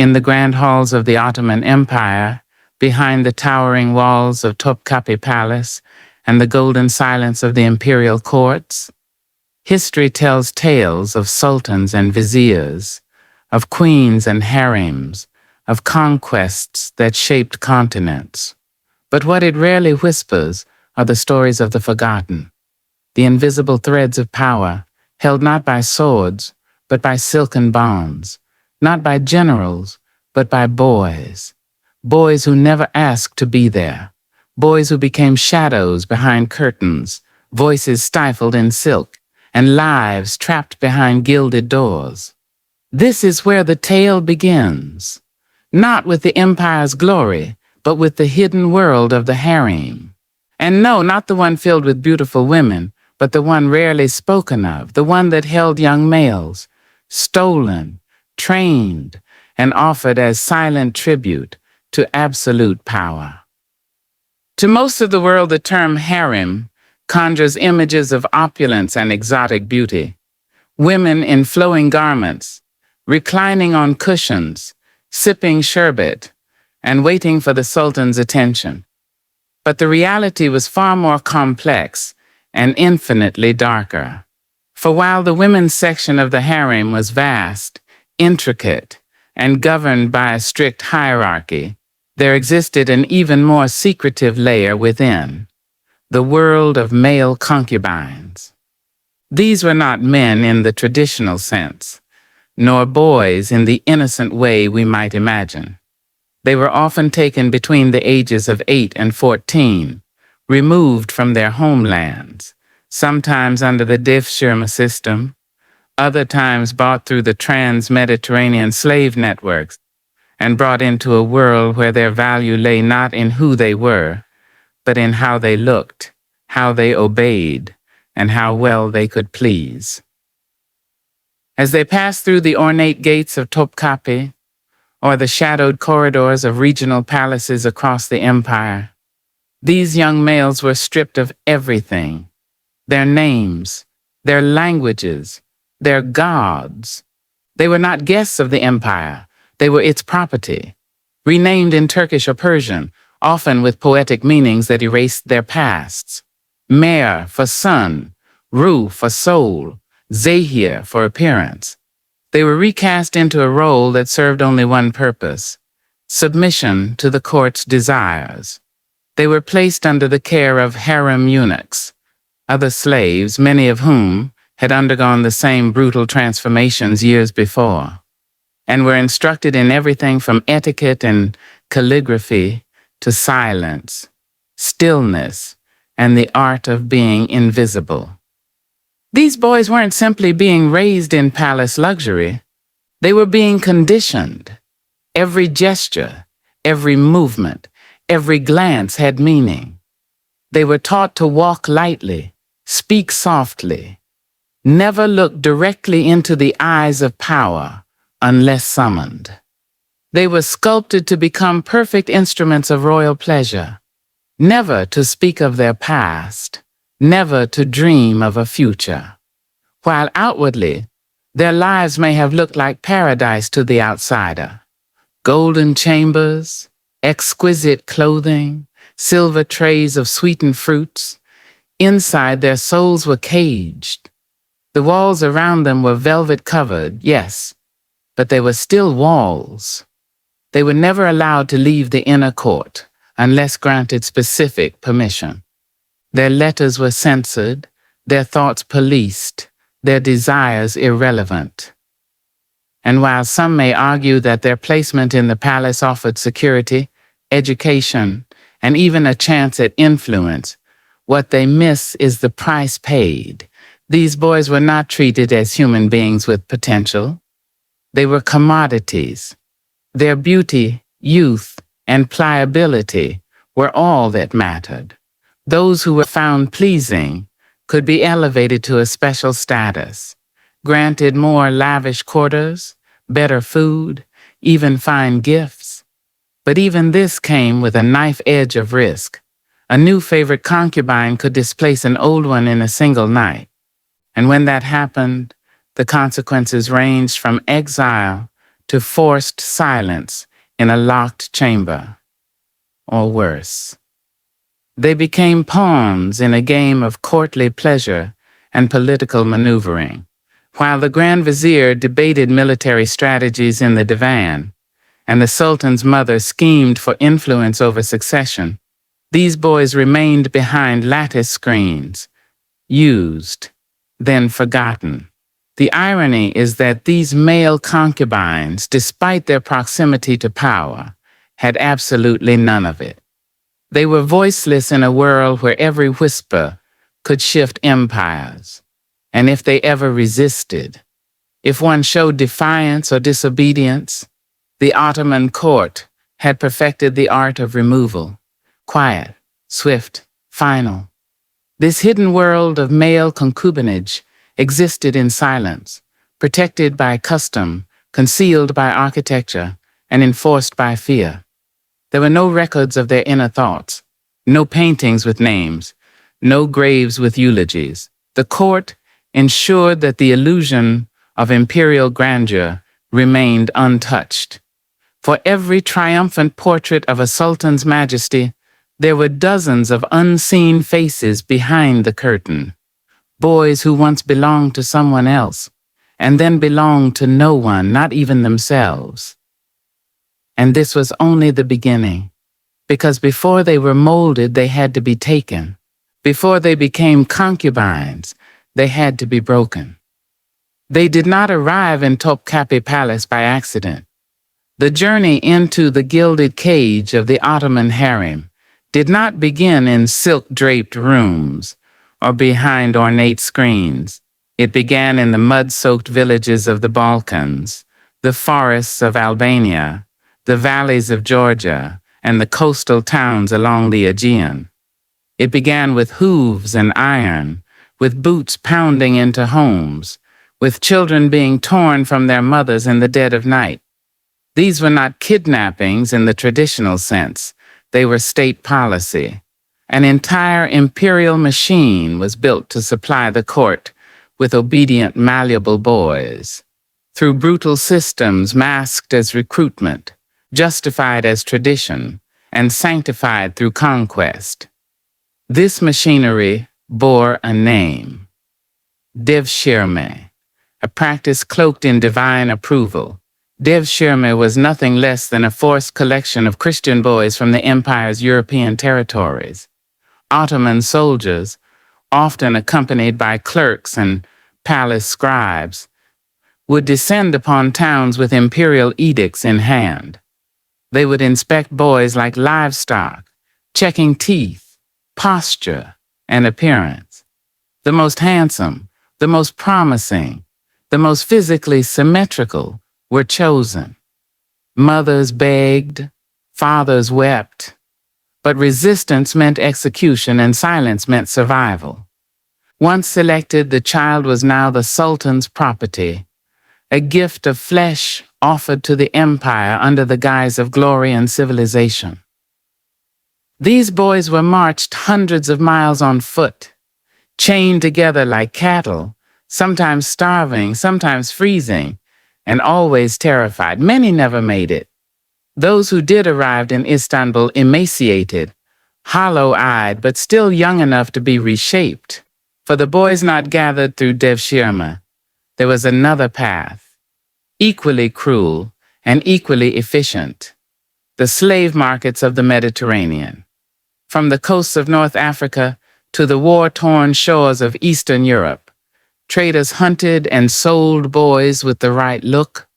In the grand halls of the Ottoman Empire, behind the towering walls of Topkapi Palace and the golden silence of the imperial courts, history tells tales of sultans and viziers, of queens and harems, of conquests that shaped continents. But what it rarely whispers are the stories of the forgotten, the invisible threads of power held not by swords, but by silken bonds, not by generals, but by boys. Boys who never asked to be there. Boys who became shadows behind curtains, voices stifled in silk, and lives trapped behind gilded doors. This is where the tale begins, not with the empire's glory, but with the hidden world of the harem. And no, not the one filled with beautiful women, but the one rarely spoken of, the one that held young males, stolen, trained, and offered as silent tribute to absolute power. To most of the world, the term harem conjures images of opulence and exotic beauty. Women in flowing garments, reclining on cushions, sipping sherbet, and waiting for the sultan's attention. But the reality was far more complex and infinitely darker. For while the women's section of the harem was vast, intricate, and governed by a strict hierarchy, there existed an even more secretive layer within, the world of male concubines. These were not men in the traditional sense, nor boys in the innocent way we might imagine. They were often taken between the ages of 8 and 14, removed from their homelands, sometimes under the Devshirme system, other times bought through the trans-Mediterranean slave networks, and brought into a world where their value lay not in who they were, but in how they looked, how they obeyed, and how well they could please. As they passed through the ornate gates of Topkapi, or the shadowed corridors of regional palaces across the empire, these young males were stripped of everything: their names, their languages, their gods. They were not guests of the empire, they were its property, renamed in Turkish or Persian, often with poetic meanings that erased their pasts. Mer for sun, Ru for soul, Zahir for appearance. They were recast into a role that served only one purpose: submission to the court's desires. They were placed under the care of harem eunuchs, other slaves, many of whom had undergone the same brutal transformations years before, and were instructed in everything from etiquette and calligraphy to silence, stillness, and the art of being invisible. These boys weren't simply being raised in palace luxury. They were being conditioned. Every gesture, every movement, every glance had meaning. They were taught to walk lightly, speak softly, never look directly into the eyes of power unless summoned. They were sculpted to become perfect instruments of royal pleasure, never to speak of their past, never to dream of a future. While outwardly, their lives may have looked like paradise to the outsider: golden chambers, exquisite clothing, silver trays of sweetened fruits. Inside, their souls were caged. The walls around them were velvet covered, yes, but they were still walls. They were never allowed to leave the inner court unless granted specific permission. Their letters were censored, their thoughts policed, their desires irrelevant. And while some may argue that their placement in the palace offered security, education, and even a chance at influence, what they miss is the price paid. These boys were not treated as human beings with potential. They were commodities. Their beauty, youth, and pliability were all that mattered. Those who were found pleasing could be elevated to a special status, granted more lavish quarters, better food, even fine gifts. But even this came with a knife edge of risk. A new favorite concubine could displace an old one in a single night. And when that happened, the consequences ranged from exile to forced silence in a locked chamber, or worse. They became pawns in a game of courtly pleasure and political maneuvering. While the Grand Vizier debated military strategies in the divan, and the Sultan's mother schemed for influence over succession, these boys remained behind lattice screens, used, then forgotten. The irony is that these male concubines, despite their proximity to power, had absolutely none of it. They were voiceless in a world where every whisper could shift empires. And if they ever resisted, if one showed defiance or disobedience, the Ottoman court had perfected the art of removal, quiet, swift, final. This hidden world of male concubinage existed in silence, protected by custom, concealed by architecture, and enforced by fear. There were no records of their inner thoughts, no paintings with names, no graves with eulogies. The court ensured that the illusion of imperial grandeur remained untouched. For every triumphant portrait of a sultan's majesty, there were dozens of unseen faces behind the curtain, boys who once belonged to someone else, and then belonged to no one, not even themselves. And this was only the beginning, because before they were molded, they had to be taken. Before they became concubines, they had to be broken. They did not arrive in Topkapi Palace by accident. The journey into the gilded cage of the Ottoman Harem did not begin in silk-draped rooms or behind ornate screens. It began in the mud-soaked villages of the Balkans, the forests of Albania, the valleys of Georgia, and the coastal towns along the Aegean. It began with hooves and iron, with boots pounding into homes, with children being torn from their mothers in the dead of night. These were not kidnappings in the traditional sense. They were state policy. An entire imperial machine was built to supply the court with obedient, malleable boys. Through brutal systems masked as recruitment, justified as tradition, and sanctified through conquest. This machinery bore a name, devshirme, a practice cloaked in divine approval. Devshirme was nothing less than a forced collection of Christian boys from the empire's European territories. Ottoman soldiers, often accompanied by clerks and palace scribes, would descend upon towns with imperial edicts in hand. They would inspect boys like livestock, checking teeth, posture, and appearance. The most handsome, the most promising, the most physically symmetrical were chosen. Mothers begged, fathers wept, but resistance meant execution and silence meant survival. Once selected, the child was now the Sultan's property, a gift of flesh offered to the empire under the guise of glory and civilization. These boys were marched hundreds of miles on foot, chained together like cattle, sometimes starving, sometimes freezing, and always terrified. Many never made it. Those who did arrived in Istanbul emaciated, hollow-eyed, but still young enough to be reshaped. For the boys not gathered through devshirme, there was another path, equally cruel and equally efficient, the slave markets of the Mediterranean. From the coasts of North Africa to the war-torn shores of Eastern Europe, traders hunted and sold boys with the right look.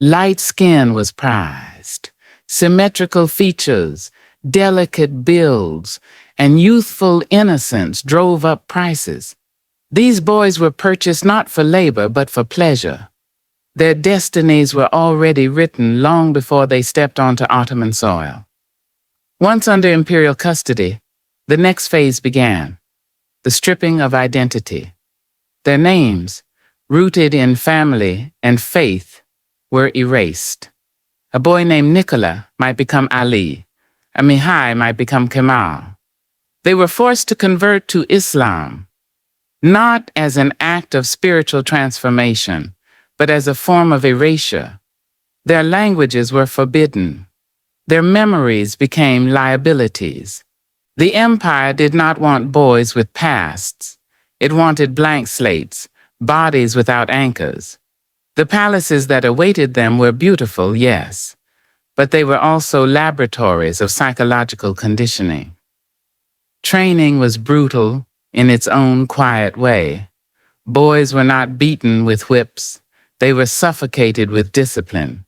Light skin was prized, symmetrical features, delicate builds, and youthful innocence drove up prices. These boys were purchased not for labor but for pleasure. Their destinies were already written long before they stepped onto Ottoman soil. Once under imperial custody, the next phase began, the stripping of identity. Their names, rooted in family and faith, were erased. A boy named Nicola might become Ali. A Mihai might become Kemal. They were forced to convert to Islam, not as an act of spiritual transformation, but as a form of erasure. Their languages were forbidden. Their memories became liabilities. The empire did not want boys with pasts. It wanted blank slates, bodies without anchors. The palaces that awaited them were beautiful, yes, but they were also laboratories of psychological conditioning. Training was brutal in its own quiet way. Boys were not beaten with whips. They were suffocated with discipline.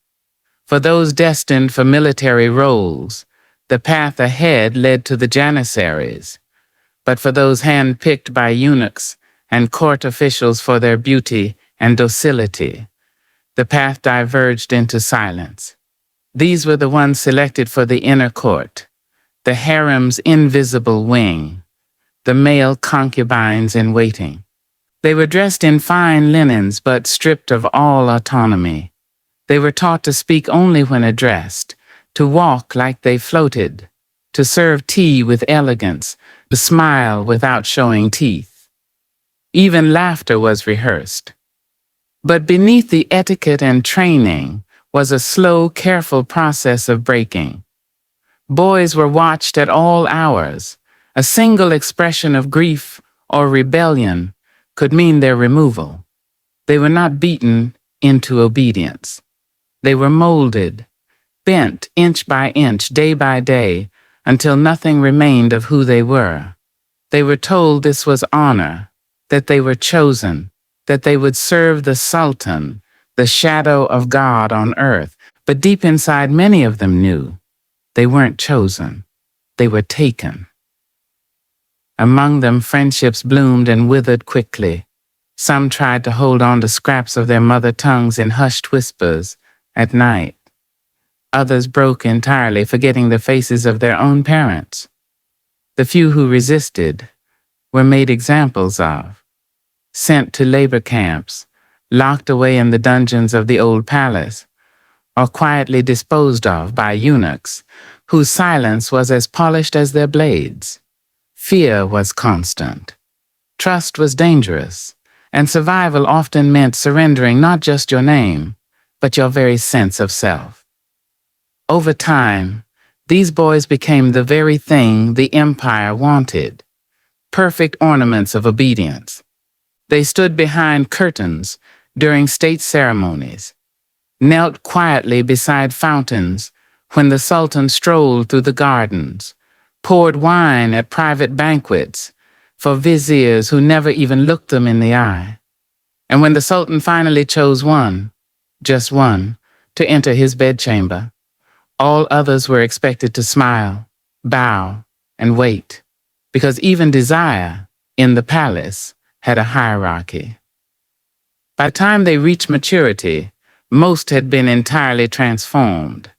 For those destined for military roles, the path ahead led to the janissaries. But for those hand-picked by eunuchs and court officials for their beauty and docility, the path diverged into silence. These were the ones selected for the inner court, the harem's invisible wing, the male concubines in waiting. They were dressed in fine linens but stripped of all autonomy. They were taught to speak only when addressed, to walk like they floated, to serve tea with elegance, to smile without showing teeth. Even laughter was rehearsed. But beneath the etiquette and training was a slow, careful process of breaking. Boys were watched at all hours. A single expression of grief or rebellion could mean their removal. They were not beaten into obedience. They were molded, bent inch by inch, day by day, until nothing remained of who they were. They were told this was honor, that they were chosen, that they would serve the sultan, the shadow of God on earth. But deep inside, many of them knew they weren't chosen. They were taken. Among them, friendships bloomed and withered quickly. Some tried to hold on to scraps of their mother tongues in hushed whispers at night. Others broke entirely, forgetting the faces of their own parents. The few who resisted were made examples of, sent to labor camps, locked away in the dungeons of the old palace, or quietly disposed of by eunuchs, whose silence was as polished as their blades. Fear was constant. Trust was dangerous, and survival often meant surrendering not just your name, but your very sense of self. Over time, these boys became the very thing the empire wanted, perfect ornaments of obedience. They stood behind curtains during state ceremonies, knelt quietly beside fountains when the sultan strolled through the gardens, poured wine at private banquets for viziers who never even looked them in the eye. And when the sultan finally chose one, just one, to enter his bedchamber, all others were expected to smile, bow, and wait, because even desire in the palace had a hierarchy. By the time they reached maturity, most had been entirely transformed,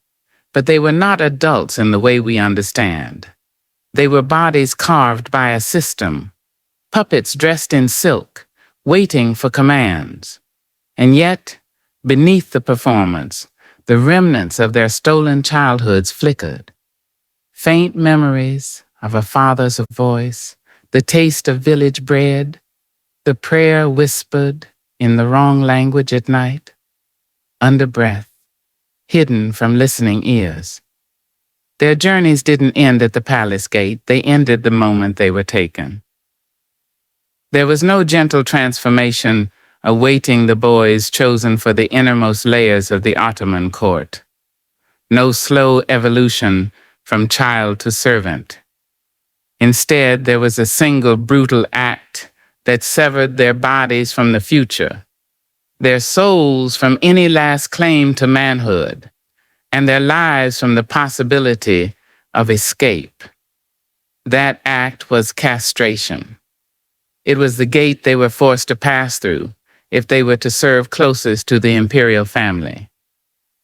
but they were not adults in the way we understand. They were bodies carved by a system, puppets dressed in silk, waiting for commands. And yet, beneath the performance, the remnants of their stolen childhoods flickered. Faint memories of a father's voice, the taste of village bread, the prayer whispered in the wrong language at night, under breath, hidden from listening ears. Their journeys didn't end at the palace gate, they ended the moment they were taken. There was no gentle transformation awaiting the boys chosen for the innermost layers of the Ottoman court. No slow evolution from child to servant. Instead, there was a single brutal act that severed their bodies from the future, their souls from any last claim to manhood, and their lives from the possibility of escape. That act was castration. It was the gate they were forced to pass through if they were to serve closest to the imperial family,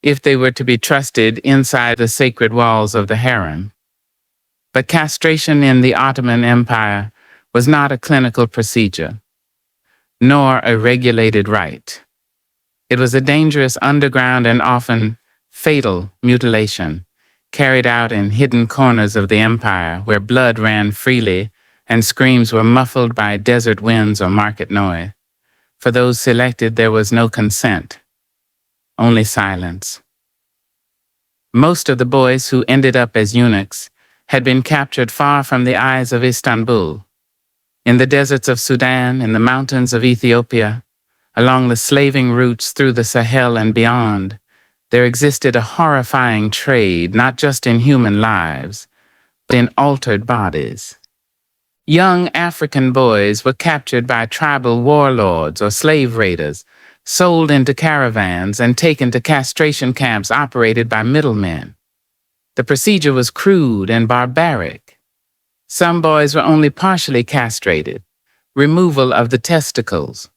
if they were to be trusted inside the sacred walls of the harem. But castration in the Ottoman Empire was not a clinical procedure, nor a regulated rite. It was a dangerous underground and often fatal mutilation carried out in hidden corners of the empire where blood ran freely and screams were muffled by desert winds or market noise. For those selected, there was no consent, only silence. Most of the boys who ended up as eunuchs had been captured far from the eyes of Istanbul, in the deserts of Sudan, in the mountains of Ethiopia, along the slaving routes through the Sahel and beyond. There existed a horrifying trade, not just in human lives, but in altered bodies. Young African boys were captured by tribal warlords or slave raiders, sold into caravans, and taken to castration camps operated by middlemen. The procedure was crude and barbaric. Some boys were only partially castrated, removal of the testicles.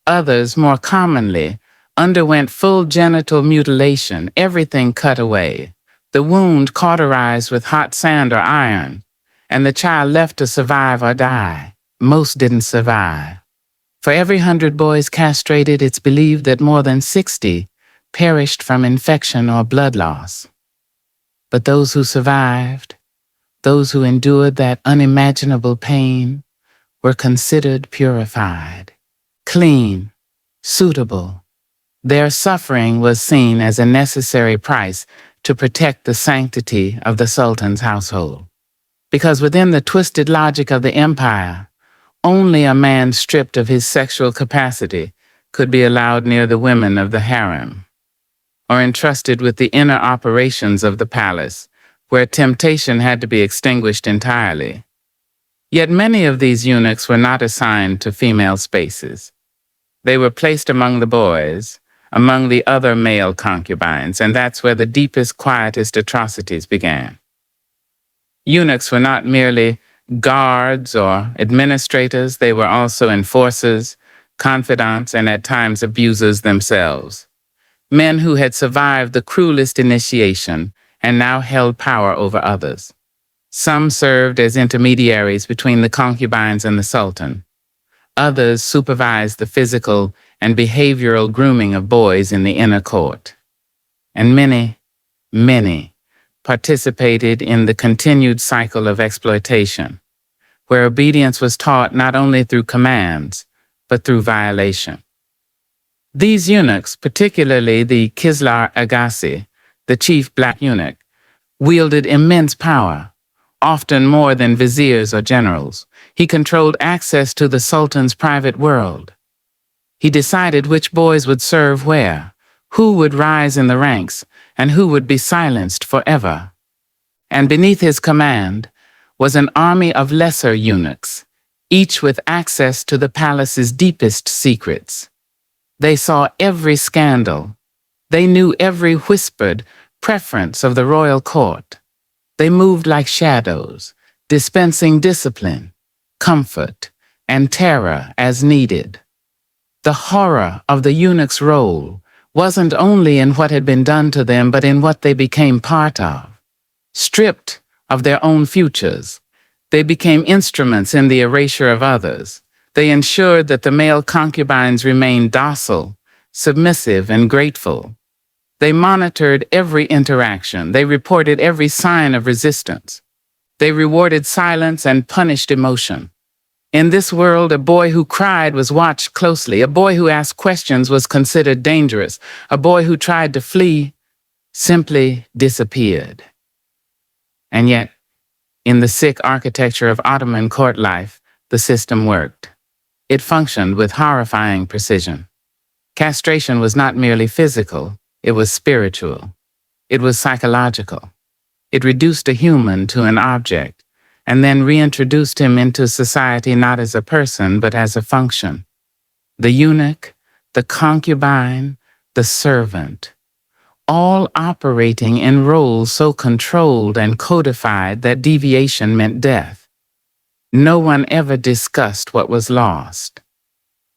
Others, more commonly, underwent full genital mutilation, everything cut away, the wound cauterized with hot sand or iron, and the child left to survive or die. Most didn't survive. For every 100 boys castrated, it's believed that more than 60 perished from infection or blood loss. But those who survived, those who endured that unimaginable pain, were considered purified, clean, suitable. Their suffering was seen as a necessary price to protect the sanctity of the Sultan's household. Because within the twisted logic of the empire, only a man stripped of his sexual capacity could be allowed near the women of the harem, or entrusted with the inner operations of the palace, where temptation had to be extinguished entirely. Yet many of these eunuchs were not assigned to female spaces. They were placed among the boys, among the other male concubines, and that's where the deepest, quietest atrocities began. Eunuchs were not merely guards or administrators, they were also enforcers, confidants, and at times abusers themselves. Men who had survived the cruelest initiation and now held power over others. Some served as intermediaries between the concubines and the sultan. Others supervised the physical and behavioral grooming of boys in the inner court. And many, many participated in the continued cycle of exploitation, where obedience was taught not only through commands, but through violation. These eunuchs, particularly the Kislar Agassi, the chief black eunuch, wielded immense power, often more than viziers or generals. He controlled access to the sultan's private world. He decided which boys would serve where, who would rise in the ranks, and who would be silenced forever. And beneath his command was an army of lesser eunuchs, each with access to the palace's deepest secrets. They saw every scandal. They knew every whispered preference of the royal court. They moved like shadows, dispensing discipline, comfort, and terror as needed. The horror of the eunuch's role wasn't only in what had been done to them, but in what they became part of. Stripped of their own futures, they became instruments in the erasure of others. They ensured that the male concubines remained docile, submissive, and grateful. They monitored every interaction. They reported every sign of resistance. They rewarded silence and punished emotion. In this world, a boy who cried was watched closely. A boy who asked questions was considered dangerous. A boy who tried to flee simply disappeared. And yet, in the sick architecture of Ottoman court life, the system worked. It functioned with horrifying precision. Castration was not merely physical, it was spiritual. It was psychological. It reduced a human to an object, and then reintroduced him into society not as a person, but as a function. The eunuch, the concubine, the servant, all operating in roles so controlled and codified that deviation meant death. No one ever discussed what was lost.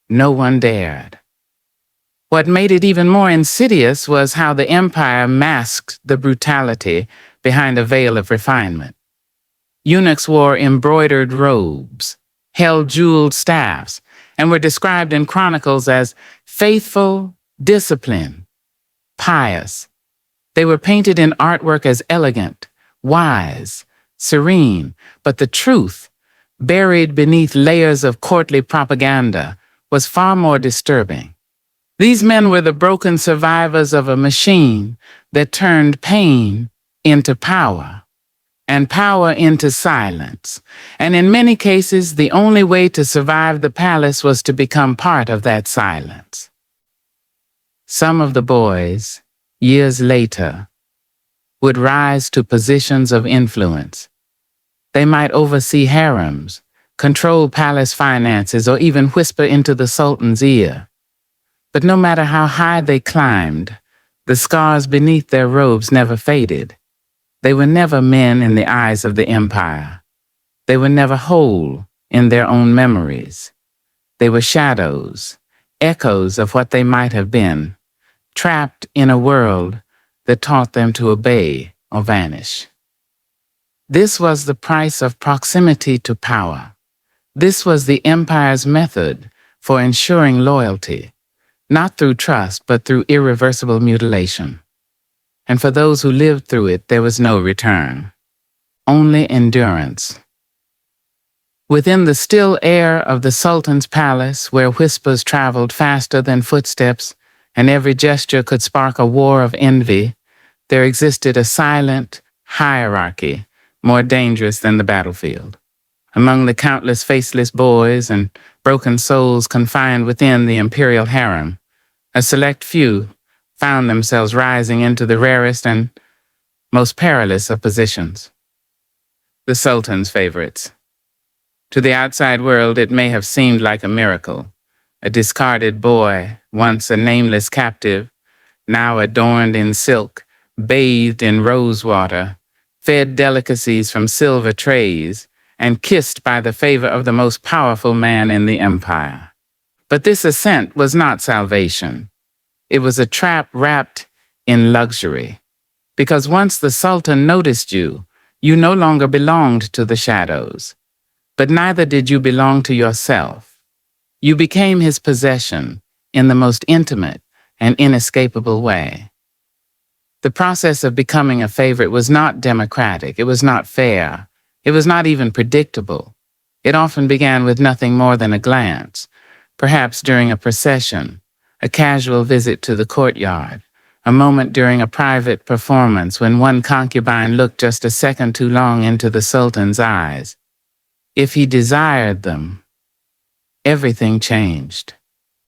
No one dared. What made it even more insidious was how the empire masked the brutality behind a veil of refinement. Eunuchs wore embroidered robes, held jeweled staffs, and were described in chronicles as faithful, disciplined, pious. They were painted in artwork as elegant, wise, serene, but the truth, buried beneath layers of courtly propaganda, was far more disturbing. These men were the broken survivors of a machine that turned pain into power, and power into silence. And in many cases, the only way to survive the palace was to become part of that silence. Some of the boys, years later, would rise to positions of influence. They might oversee harems, control palace finances, or even whisper into the sultan's ear. But no matter how high they climbed, the scars beneath their robes never faded. They were never men in the eyes of the empire. They were never whole in their own memories. They were shadows, echoes of what they might have been, trapped in a world that taught them to obey or vanish. This was the price of proximity to power. This was the empire's method for ensuring loyalty, not through trust, but through irreversible mutilation. And for those who lived through it, there was no return, only endurance. Within the still air of the Sultan's palace, where whispers traveled faster than footsteps, and every gesture could spark a war of envy, there existed a silent hierarchy more dangerous than the battlefield. Among the countless faceless boys and broken souls confined within the imperial harem, a select few found themselves rising into the rarest and most perilous of positions. The Sultan's favorites. To the outside world, it may have seemed like a miracle. A discarded boy, once a nameless captive, now adorned in silk, bathed in rose water, fed delicacies from silver trays, and kissed by the favor of the most powerful man in the empire. But this ascent was not salvation. It was a trap wrapped in luxury. Because once the Sultan noticed you, you no longer belonged to the shadows. But neither did you belong to yourself. You became his possession in the most intimate and inescapable way. The process of becoming a favorite was not democratic. It was not fair. It was not even predictable. It often began with nothing more than a glance, perhaps during a procession, a casual visit to the courtyard, a moment during a private performance when one concubine looked just a second too long into the Sultan's eyes. If he desired them, everything changed.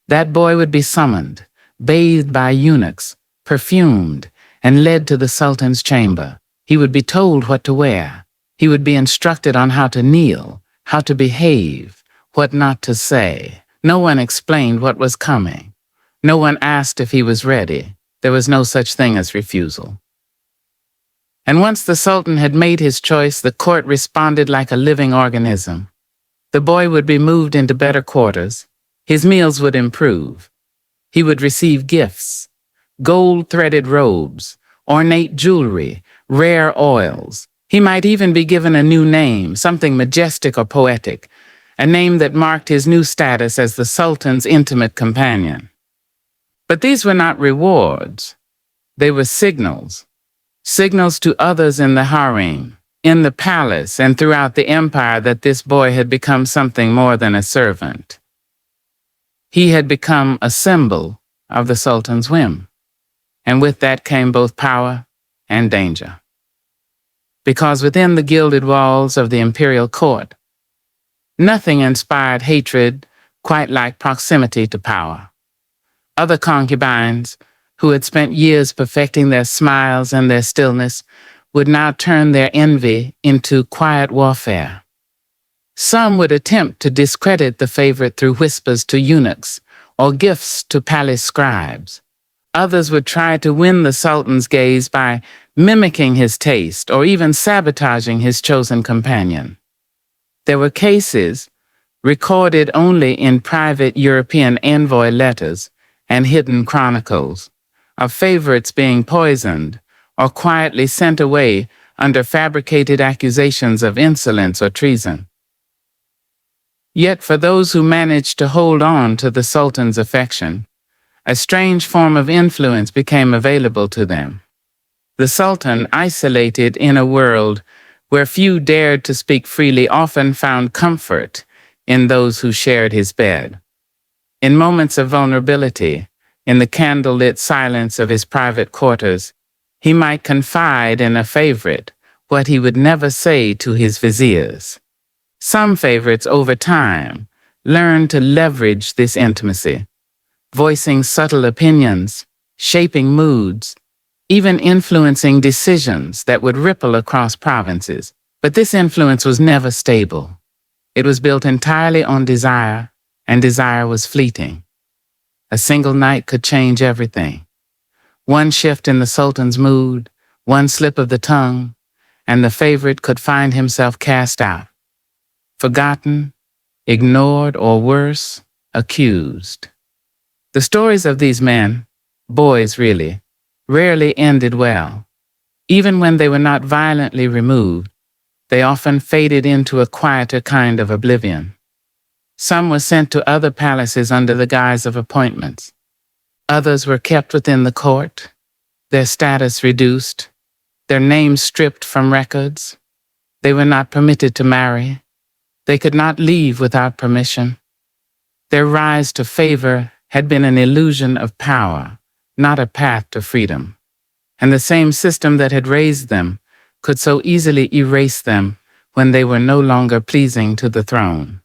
That boy would be summoned, bathed by eunuchs, perfumed, and led to the Sultan's chamber. He would be told what to wear. He would be instructed on how to kneel, how to behave, what not to say. No one explained what was coming. No one asked if he was ready. There was no such thing as refusal. And once the Sultan had made his choice, the court responded like a living organism. The boy would be moved into better quarters. His meals would improve. He would receive gifts, gold-threaded robes, ornate jewelry, rare oils. He might even be given a new name, something majestic or poetic, a name that marked his new status as the Sultan's intimate companion. But these were not rewards. They were signals. Signals to others in the harem, in the palace, and throughout the empire that this boy had become something more than a servant. He had become a symbol of the Sultan's whim. And with that came both power and danger. Because within the gilded walls of the imperial court, nothing inspired hatred quite like proximity to power. Other concubines, who had spent years perfecting their smiles and their stillness, would now turn their envy into quiet warfare. Some would attempt to discredit the favorite through whispers to eunuchs or gifts to palace scribes. Others would try to win the Sultan's gaze by mimicking his taste or even sabotaging his chosen companion. There were cases, recorded only in private European envoy letters and hidden chronicles, of favorites being poisoned or quietly sent away under fabricated accusations of insolence or treason. Yet for those who managed to hold on to the Sultan's affection, a strange form of influence became available to them. The Sultan, isolated in a world where few dared to speak freely, often found comfort in those who shared his bed. In moments of vulnerability, in the candle-lit silence of his private quarters, He might confide in a favorite what he would never say to his viziers. Some favorites, over time, learned to leverage this intimacy, voicing subtle opinions, shaping moods, even influencing decisions that would ripple across provinces. But this influence was never stable. It was built entirely on desire, and desire was fleeting. A single night could change everything. One shift in the sultan's mood, one slip of the tongue, and the favorite could find himself cast out, forgotten, ignored, or worse, accused. The stories of these men, boys really, rarely ended well. Even when they were not violently removed, they often faded into a quieter kind of oblivion. Some were sent to other palaces under the guise of appointments. Others were kept within the court, their status reduced, their names stripped from records. They were not permitted to marry. They could not leave without permission. Their rise to favor had been an illusion of power, not a path to freedom. And the same system that had raised them could so easily erase them when they were no longer pleasing to the throne.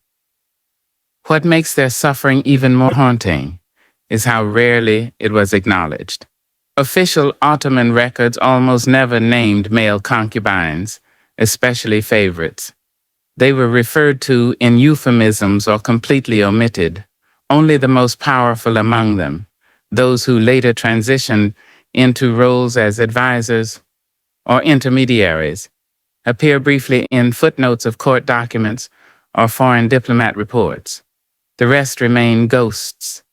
What makes their suffering even more haunting is how rarely it was acknowledged. Official Ottoman records almost never named male concubines, especially favorites. They were referred to in euphemisms or completely omitted. Only the most powerful among them, those who later transitioned into roles as advisors or intermediaries, appear briefly in footnotes of court documents or foreign diplomat reports. The rest remain ghosts,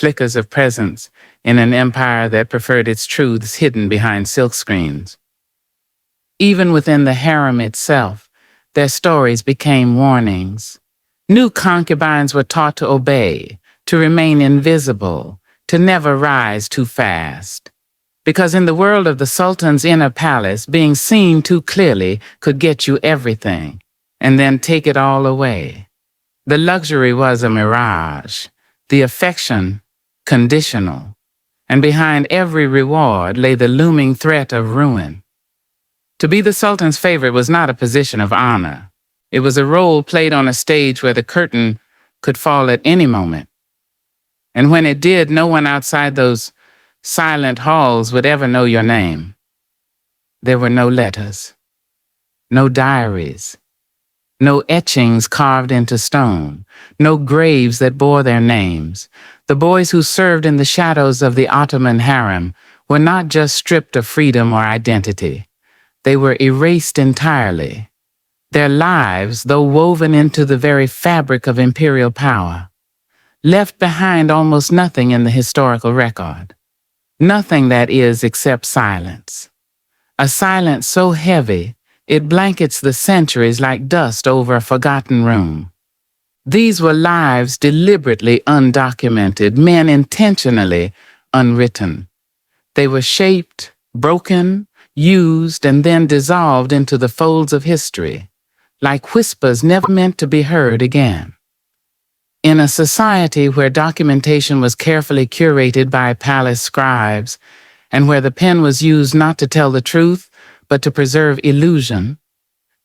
flickers of presence in an empire that preferred its truths hidden behind silkscreens. Even within the harem itself, their stories became warnings. New concubines were taught to obey, to remain invisible, to never rise too fast. Because in the world of the sultan's inner palace, being seen too clearly could get you everything, and then take it all away. The luxury was a mirage, the affection conditional, and behind every reward lay the looming threat of ruin. To be the sultan's favorite was not a position of honor. It was a role played on a stage where the curtain could fall at any moment. And when it did, no one outside those silent halls would ever know your name. There were no letters, no diaries, no etchings carved into stone, no graves that bore their names. The boys who served in the shadows of the Ottoman Harem were not just stripped of freedom or identity. They were erased entirely. Their lives, though woven into the very fabric of imperial power, left behind almost nothing in the historical record. Nothing, that is, except silence. A silence so heavy, it blankets the centuries like dust over a forgotten room. These were lives deliberately undocumented, men intentionally unwritten. They were shaped, broken, used, and then dissolved into the folds of history, like whispers never meant to be heard again. In a society where documentation was carefully curated by palace scribes, and where the pen was used not to tell the truth, but to preserve illusion,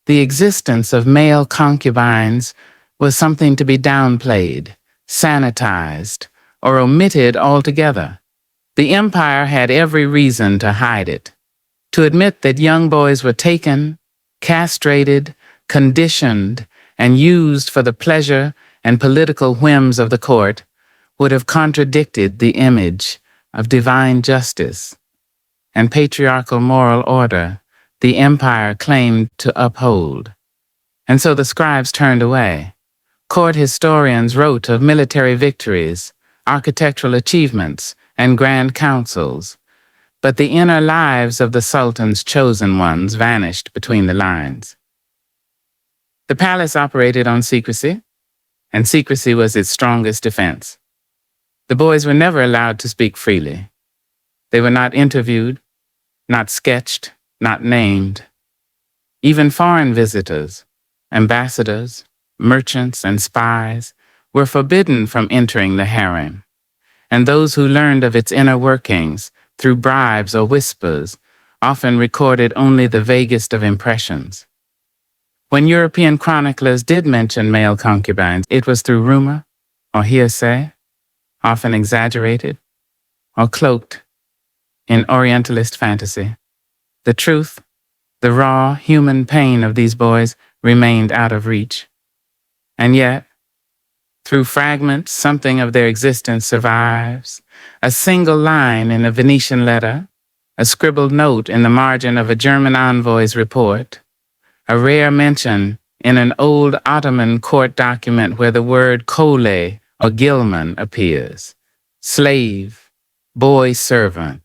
the existence of male concubines was something to be downplayed, sanitized, or omitted altogether. The empire had every reason to hide it. To admit that young boys were taken, castrated, conditioned, and used for the pleasure and political whims of the court would have contradicted the image of divine justice and patriarchal moral order the empire claimed to uphold. And so the scribes turned away. Court historians wrote of military victories, architectural achievements, and grand councils, but the inner lives of the sultan's chosen ones vanished between the lines. The palace operated on secrecy, and secrecy was its strongest defense. The boys were never allowed to speak freely. They were not interviewed, not sketched, not named. Even foreign visitors, ambassadors, merchants, and spies were forbidden from entering the harem, and those who learned of its inner workings through bribes or whispers often recorded only the vaguest of impressions. When European chroniclers did mention male concubines, it was through rumor or hearsay, often exaggerated or cloaked in Orientalist fantasy. The truth, the raw human pain of these boys remained out of reach. And yet, through fragments, something of their existence survives. A single line in a Venetian letter, a scribbled note in the margin of a German envoy's report, a rare mention in an old Ottoman court document where the word kole or gilman appears. Slave, boy servant,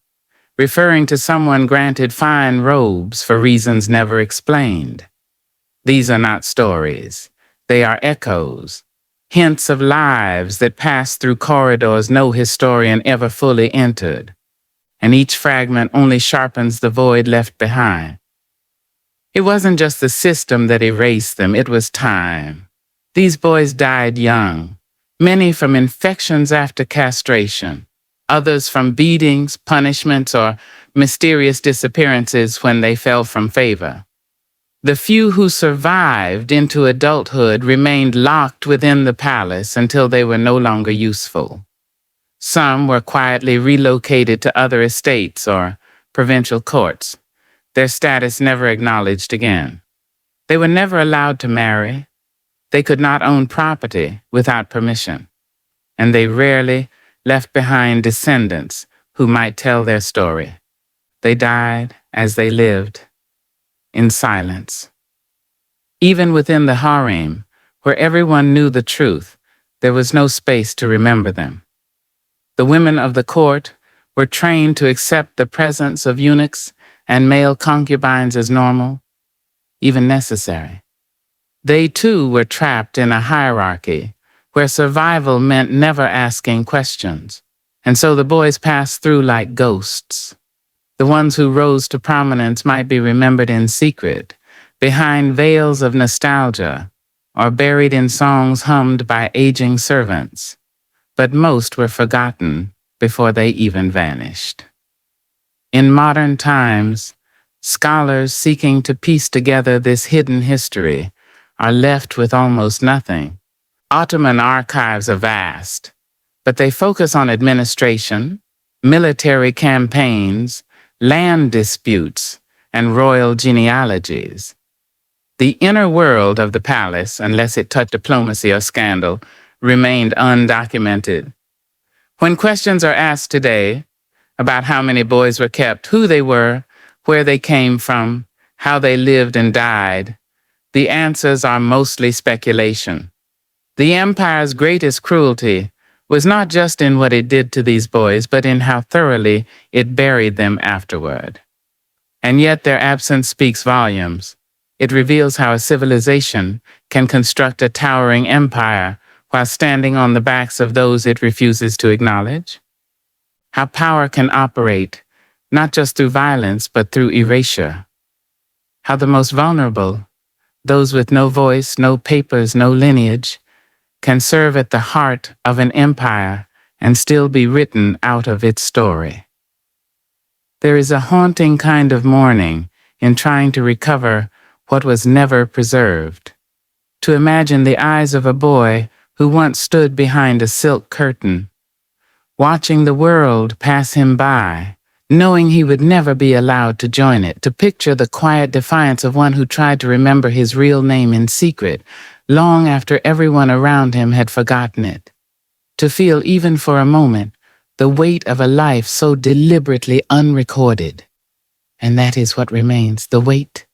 referring to someone granted fine robes for reasons never explained. These are not stories. They are echoes, hints of lives that pass through corridors no historian ever fully entered, and each fragment only sharpens the void left behind. It wasn't just the system that erased them, it was time. These boys died young, many from infections after castration, others from beatings, punishments, or mysterious disappearances when they fell from favor. The few who survived into adulthood remained locked within the palace until they were no longer useful. Some were quietly relocated to other estates or provincial courts, their status never acknowledged again. They were never allowed to marry. They could not own property without permission, and they rarely left behind descendants who might tell their story. They died as they lived, in silence. Even within the harem, where everyone knew the truth, there was no space to remember them. The women of the court were trained to accept the presence of eunuchs and male concubines as normal, even necessary. They too were trapped in a hierarchy where survival meant never asking questions, and so the boys passed through like ghosts. The ones who rose to prominence might be remembered in secret, behind veils of nostalgia, or buried in songs hummed by aging servants, but most were forgotten before they even vanished. In modern times, scholars seeking to piece together this hidden history are left with almost nothing. Ottoman archives are vast, but they focus on administration, military campaigns, land disputes, and royal genealogies. The inner world of the palace, unless it touched diplomacy or scandal, remained undocumented. When questions are asked today about how many boys were kept, who they were, where they came from, how they lived and died, the answers are mostly speculation. The empire's greatest cruelty was not just in what it did to these boys, but in how thoroughly it buried them afterward. And yet their absence speaks volumes. It reveals how a civilization can construct a towering empire while standing on the backs of those it refuses to acknowledge. How power can operate, not just through violence, but through erasure. How the most vulnerable, those with no voice, no papers, no lineage, can serve at the heart of an empire and still be written out of its story. There is a haunting kind of mourning in trying to recover what was never preserved. To imagine the eyes of a boy who once stood behind a silk curtain, watching the world pass him by, knowing he would never be allowed to join it, to picture the quiet defiance of one who tried to remember his real name in secret, long after everyone around him had forgotten it, to feel even for a moment the weight of a life so deliberately unrecorded. And that is what remains, the weight,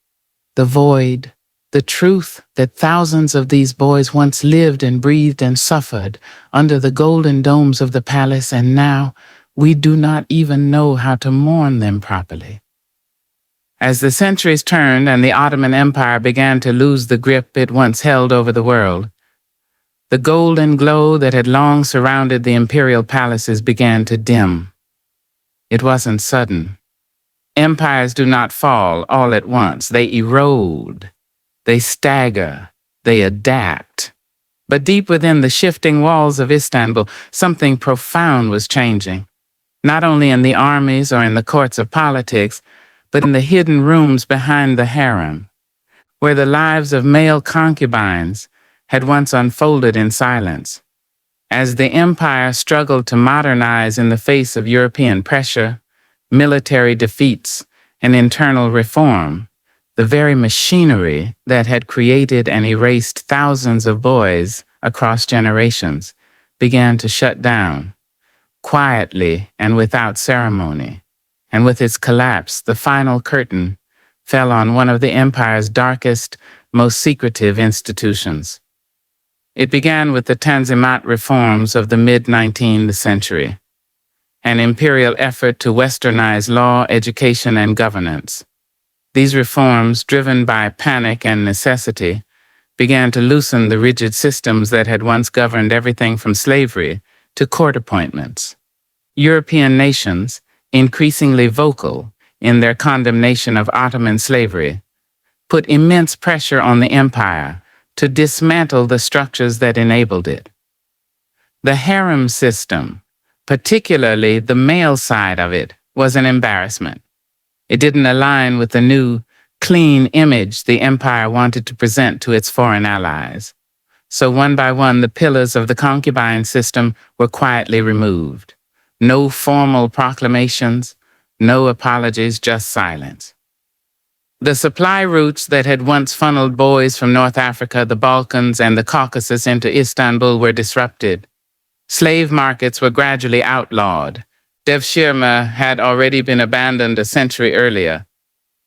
the void, the truth that thousands of these boys once lived and breathed and suffered under the golden domes of the palace, and now we do not even know how to mourn them properly. As the centuries turned and the Ottoman Empire began to lose the grip it once held over the world, the golden glow that had long surrounded the imperial palaces began to dim. It wasn't sudden. Empires do not fall all at once. They erode. They stagger, they adapt. But deep within the shifting walls of Istanbul, something profound was changing, not only in the armies or in the courts of politics, but in the hidden rooms behind the harem, where the lives of male concubines had once unfolded in silence. As the empire struggled to modernize in the face of European pressure, military defeats, and internal reform, the very machinery that had created and erased thousands of boys across generations began to shut down, quietly and without ceremony. And with its collapse, the final curtain fell on one of the empire's darkest, most secretive institutions. It began with the Tanzimat reforms of the mid-19th century, an imperial effort to westernize law, education, and governance. These reforms, driven by panic and necessity, began to loosen the rigid systems that had once governed everything from slavery to court appointments. European nations, increasingly vocal in their condemnation of Ottoman slavery, put immense pressure on the empire to dismantle the structures that enabled it. The harem system, particularly the male side of it, was an embarrassment. It didn't align with the new, clean image the empire wanted to present to its foreign allies. So one by one, the pillars of the concubine system were quietly removed. No formal proclamations, no apologies, just silence. The supply routes that had once funneled boys from North Africa, the Balkans, and the Caucasus into Istanbul were disrupted. Slave markets were gradually outlawed. Devshirme had already been abandoned a century earlier.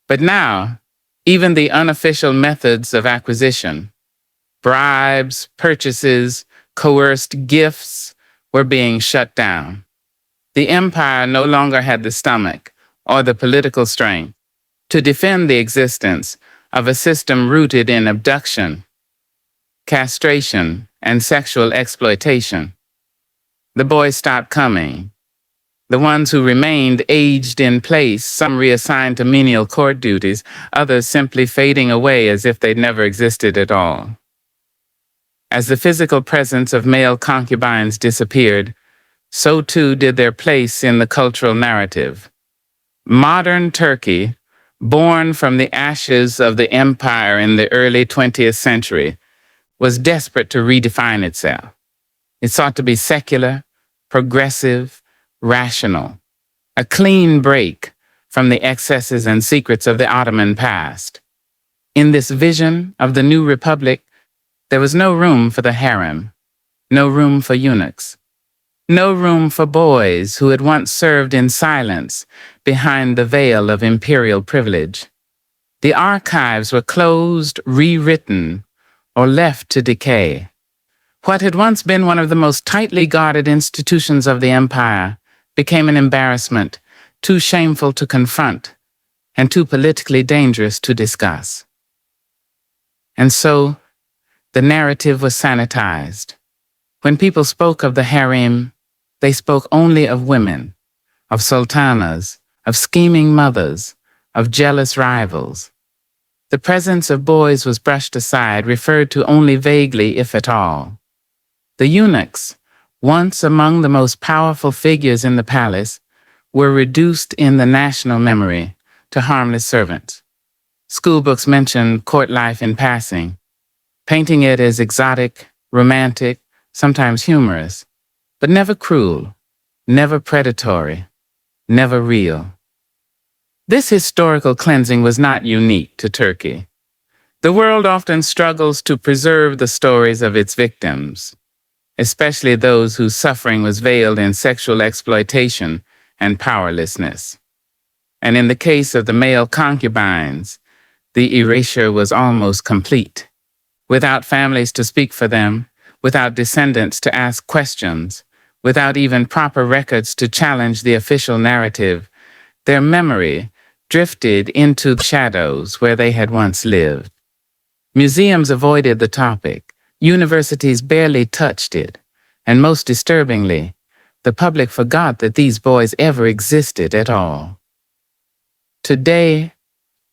But now, even the unofficial methods of acquisition, bribes, purchases, coerced gifts, were being shut down. The empire no longer had the stomach or the political strength to defend the existence of a system rooted in abduction, castration, and sexual exploitation. The boys stopped coming. The ones who remained aged in place, some reassigned to menial court duties, others simply fading away as if they'd never existed at all. As the physical presence of male concubines disappeared, so too did their place in the cultural narrative. Modern Turkey, born from the ashes of the empire in the early 20th century, was desperate to redefine itself. It sought to be secular, progressive, rational, a clean break from the excesses and secrets of the Ottoman past. In this vision of the new republic, there was no room for the harem, no room for eunuchs, no room for boys who had once served in silence behind the veil of imperial privilege. The archives were closed, rewritten, or left to decay. What had once been one of the most tightly guarded institutions of the empire became an embarrassment, too shameful to confront, and too politically dangerous to discuss. And so, the narrative was sanitized. When people spoke of the harem, they spoke only of women, of sultanas, of scheming mothers, of jealous rivals. The presence of boys was brushed aside, referred to only vaguely, if at all. The eunuchs, once among the most powerful figures in the palace, were reduced in the national memory to harmless servants. Schoolbooks mention court life in passing, painting it as exotic, romantic, sometimes humorous, but never cruel, never predatory, never real. This historical cleansing was not unique to Turkey. The world often struggles to preserve the stories of its victims, especially those whose suffering was veiled in sexual exploitation and powerlessness. And in the case of the male concubines, the erasure was almost complete. Without families to speak for them, without descendants to ask questions, without even proper records to challenge the official narrative, their memory drifted into the shadows where they had once lived. Museums avoided the topic, universities barely touched it, and most disturbingly, the public forgot that these boys ever existed at all. Today,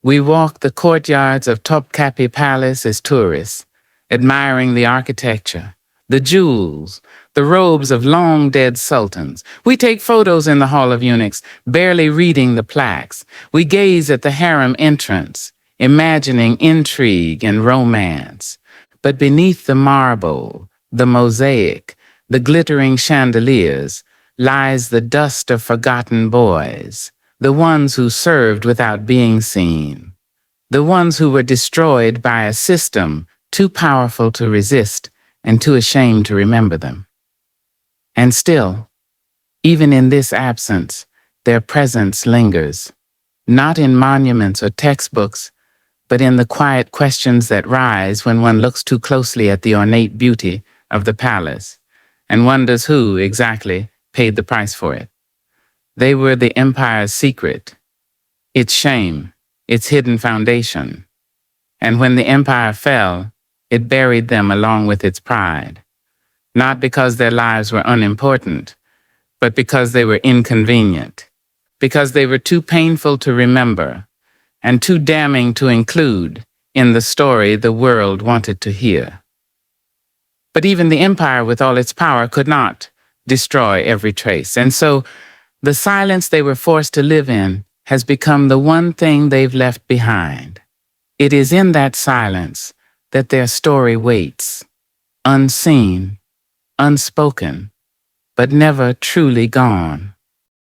we walk the courtyards of Topkapi Palace as tourists, admiring the architecture, the jewels, the robes of long-dead sultans. We take photos in the Hall of Eunuchs, barely reading the plaques. We gaze at the harem entrance, imagining intrigue and romance. But beneath the marble, the mosaic, the glittering chandeliers, lies the dust of forgotten boys, the ones who served without being seen, the ones who were destroyed by a system too powerful to resist and too ashamed to remember them. And still, even in this absence, their presence lingers, not in monuments or textbooks, but in the quiet questions that rise when one looks too closely at the ornate beauty of the palace and wonders who, exactly, paid the price for it. They were the empire's secret, its shame, its hidden foundation. And when the empire fell, it buried them along with its pride, not because their lives were unimportant, but because they were inconvenient, because they were too painful to remember and too damning to include in the story the world wanted to hear. But even the empire, with all its power, could not destroy every trace. And so the silence they were forced to live in has become the one thing they've left behind. It is in that silence that their story waits, unseen, unspoken, but never truly gone.